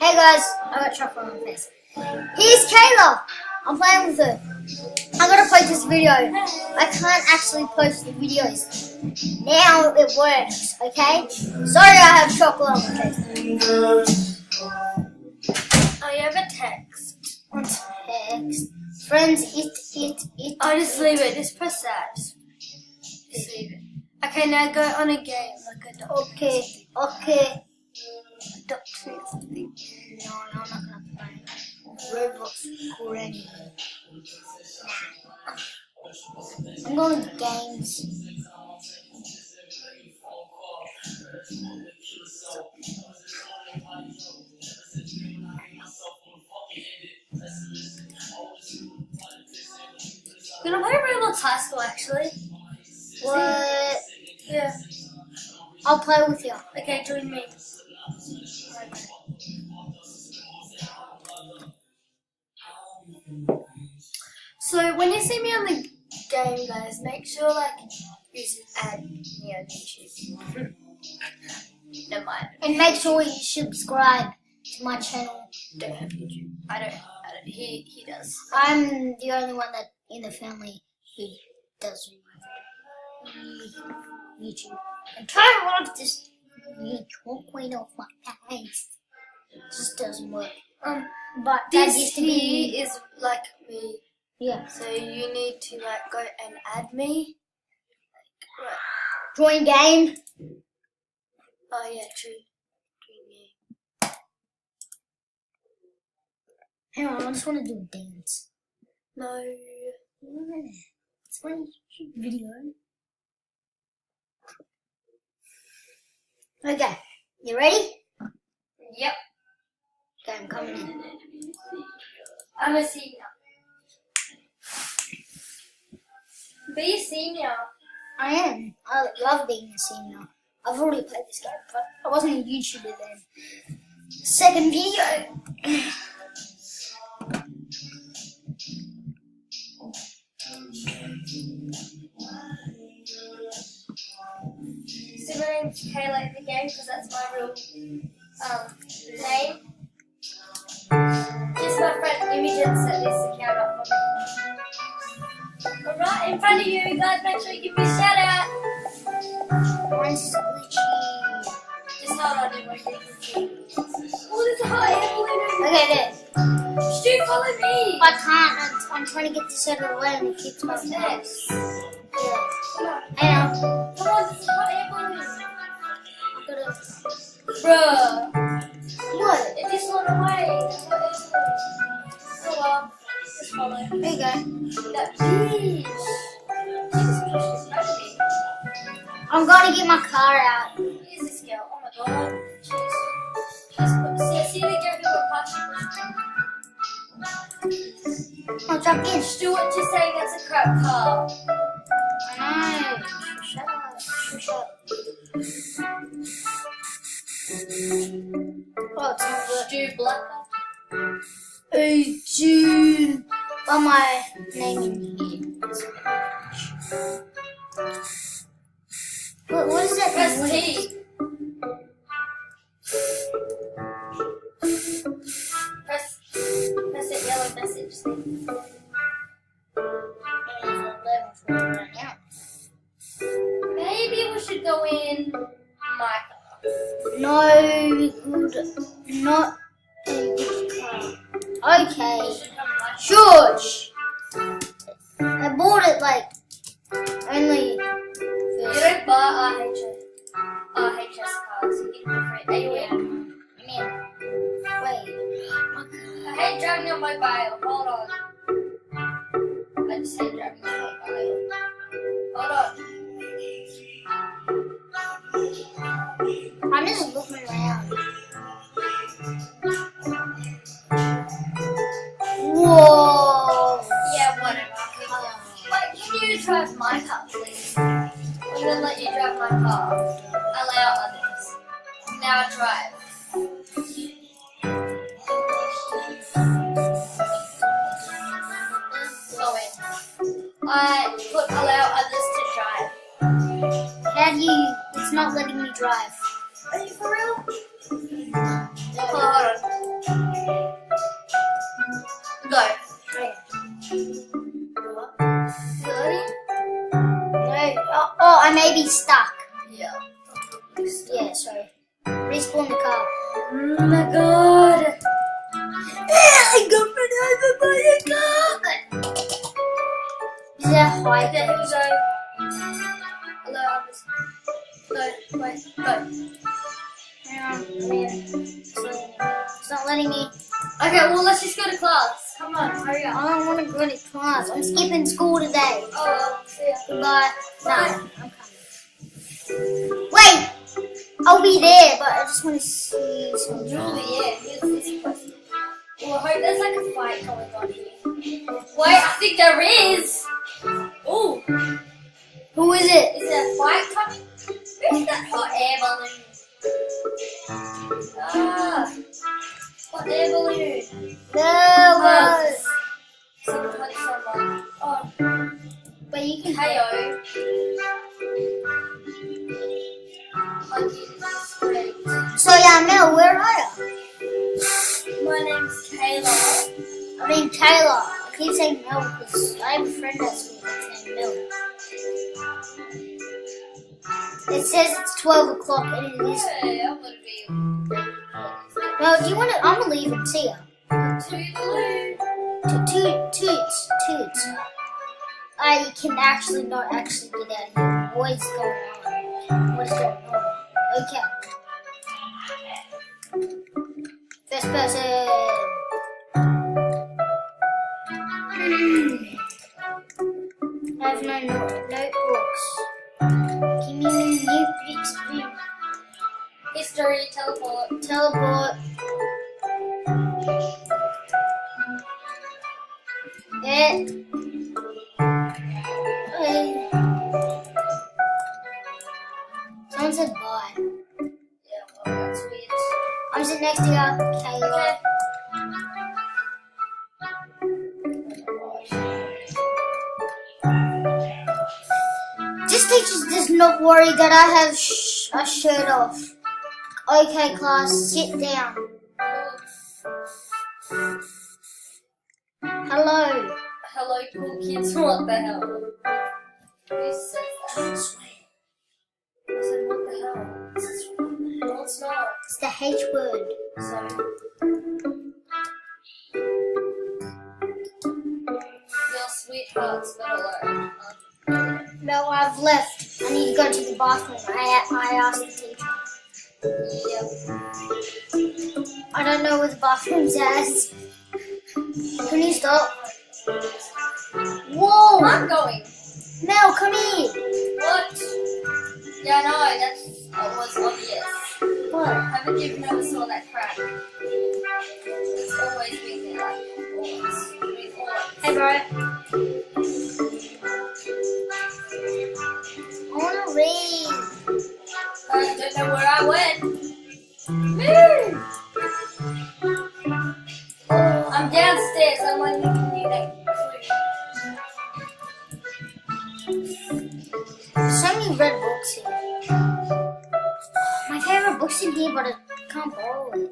Hey guys, I got chocolate on my face. Here's Kayla. I'm playing with her. I gotta post this video. I can't actually post the videos. Now it works, okay? Sorry I have chocolate on my face. Oh, you have a text. On text. Friends, it. Oh, just leave it. Just press that. Just leave it. Okay, now go on a game. Like a doctor. Okay. Doctor or something. No, I'm not gonna play roblox already. I'm going to games. We're gonna play Roblox High School actually. What? Yeah. I'll play with you. Okay, join me. So when you see me on the game, guys, make sure you add me on YouTube. Never mind. And make sure you subscribe to my channel. Don't have YouTube. I don't. He does. I'm the only one that in the family who does YouTube. I'm trying to rub this chocolate off my face. It just doesn't work. But This that used to be here is like me. yeah. So you need to go and add me. Join game. Oh yeah, true. Join me. Hang on, I just want to do a dance. No. It's my YouTube video. Okay, you ready? Yep. Okay, I'm coming in. I'm a senior. Be a senior. I am. I love being a senior. I've already played this game, but I wasn't a YouTuber then. Second video. So my name's Kayla in the game because that's my real name. Just my friend Imogen set this account up for me. Alright, in front of you guys, make sure you give me a shout out. Mine's glitchy. Just hold on, everyone. Oh, there's a hot air balloon. Okay, there. Stu, follow me. I can't. I'm trying to get this out of the way and it keeps my Next. Yeah. Come on. And Come on, there's a hot air balloon. I've got to. Bruh. What? It just went away. Oh well. Just follow. There you go. That bitch. She just pushed in front of me. I'm gonna get my car out. Here's this girl. Oh my god. See the girl who went past you? I'll jump in. Stuart just saying it's a crap car. I know. Shut up. Shut up. Oh, it's not good. Stu Black. Hey, dude. Got my name in here. What is that? Press T. Press that yellow message thing. Maybe we should go in my car. No, not a good car. Okay. We should come in my car. Shush. I bought it only. You don't buy RHS cars. You get them for anyway. Wait. I hate driving on my bio. Hold on. I just hate driving on my bio. Hold on. I'm just looking around. Whoa. Yeah, whatever. But can you drive my car, please? I'm gonna let you drive my car. Allow others. Now drive. Go in. I put allow others to drive. How do you? It's not letting me drive. Are you for real? Hold on. Go. Really? No. Oh, I may be stuck. Yeah. Yeah, sorry. Respawn the car. Oh my god. I got run over by a car. Is that high? Okay, here we go. Hello, Alice. Go, wait, go. Hang on, it's not letting me. Okay, well, let's just go to class. Come on, hurry up. I don't want to go to class. I'm skipping school today. Oh, well, see ya. Goodbye. No, I'm coming. Wait! I'll be there, but I just want to see some. Julie, yeah, here's this question. Well, I hope there's like a fight going on here. Wait, I think there is. Ooh, Who is it? is there a fight coming? Where's that hot air balloon? Ah, hot air balloon. There was. Someone punch someone. Oh, But you can. KO. Oh, Jesus, great. So yeah, Mel, where are you? My name's Kayla. I mean Taylor. I keep saying Mel because I have a friend that's named Mel. It says it's 12 o'clock and it is. Hey, I'm gonna be Well, do you want to? I'm gonna leave and see ya. toodaloo. Toots. I can actually not actually get out of here. What is going on? What is going on? Okay. First person. I have no notebooks. Give me new experience. History, teleport. Teleport. Yeah. Okay. Someone said bye. Yeah, well, that's weird. I'm sitting next to you, Kayla. This teacher does not worry that I have a shirt off. Okay, class, sit down. Hello. Hello, cool kids. What the hell? Who says that? I said, what the hell? No, it's not. It's the H word. So. Your sweetheart's better learn. No, I've left. I need to go to the bathroom. I asked the teacher. Yeah. I don't know where the bathroom's at. Can you stop? Whoa! I'm going. Mel, come here. What? Yeah, no, that was obvious. What? Haven't you never saw that crack? It's always been there, like, always. Hey, bro. I want to read. I don't know where I went. Move. I'm downstairs. I'm like giving you that There's so many red books here. My favorite book's in here, but I can't borrow it.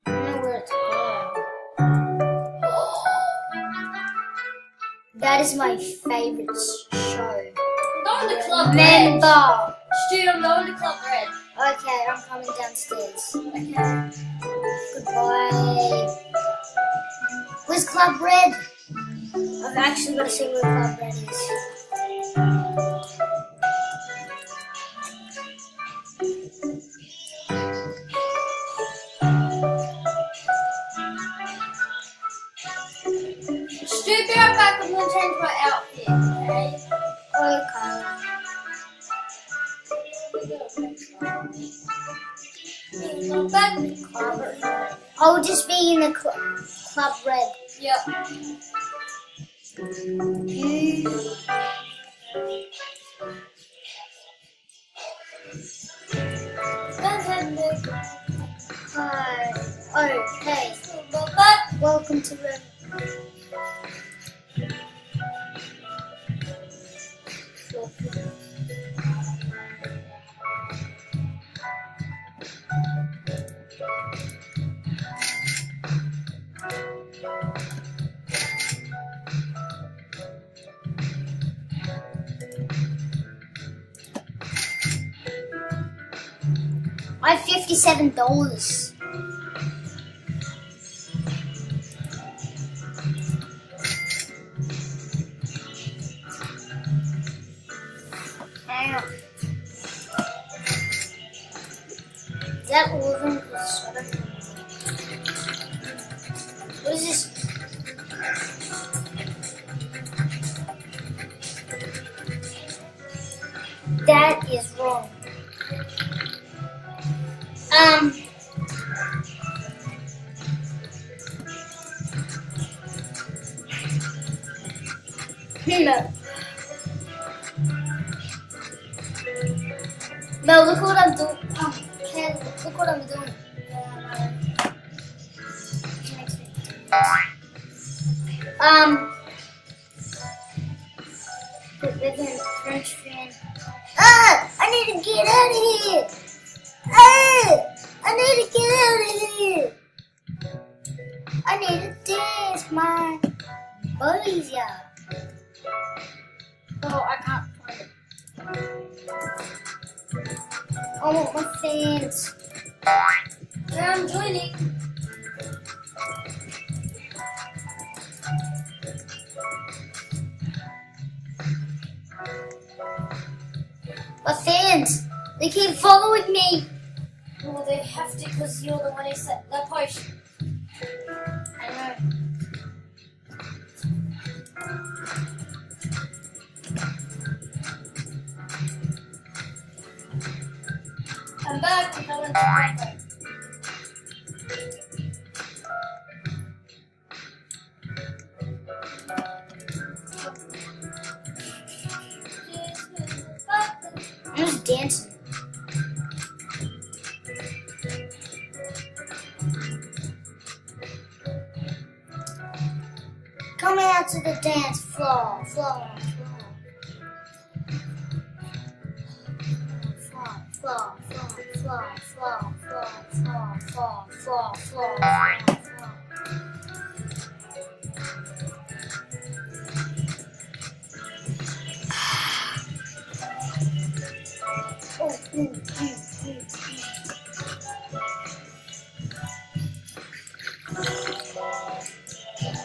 I don't know where it's going. That is my favorite show. I'm going to Club Red. Member. Dude, I'm going to Club Red. Okay, I'm coming downstairs. Okay. Goodbye. Where's Club Red? I've actually got to see where Club Red is. Stu, be right back. I'm going to change my outfit, okay? Okay. Not bad. I'll just be in the Club Red. Yep. Hi. Oh, hey. Not bad. Welcome to Red. I have $57. Hang on. Is that all of them? What is this? That is wrong. No. No, look what I'm doing. Ken, look what I'm doing. The French fan. I need to get out of here. I need to get out of here. I need to dance, my buddies, yeah. Oh, I can't find it. I want my fans. Yeah, I'm joining. My fans, they keep following me. Well, they have to because you're the one who set the potion. I know. I'm back. I went to my I'm just dancing. Coming out to the dance floor, floor, floor.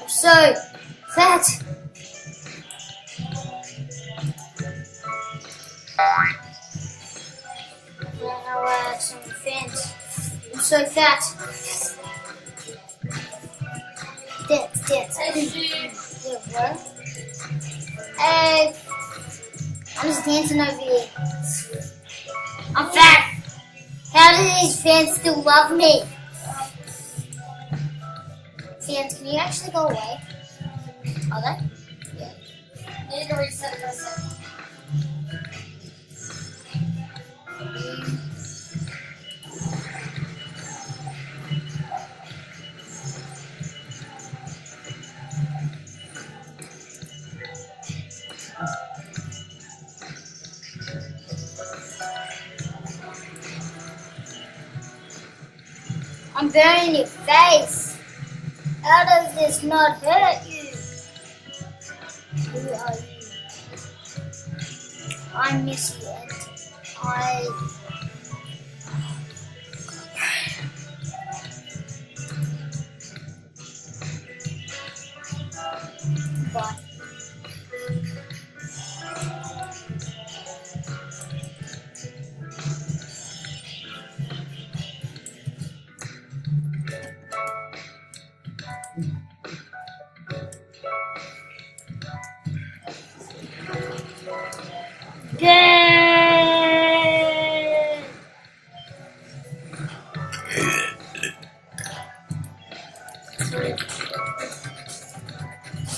So that now some fans. I'm so fat. Dance. Yeah, what? Hey, I'm just dancing over here. I'm fat. How do these fans still love me? Fans, can you actually go away? Are they? Yeah. Need to reset for a second. I'm burning your face. How does this not hurt you? Who are you? I'm Missy and Bye. Yay!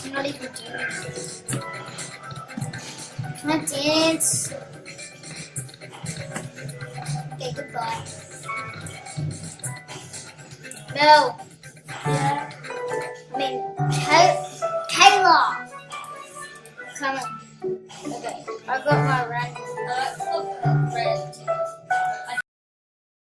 I'm not even doing this. Can I dance? Okay, goodbye. No. Yeah. I mean, Kayla. Come on. Okay, I got my random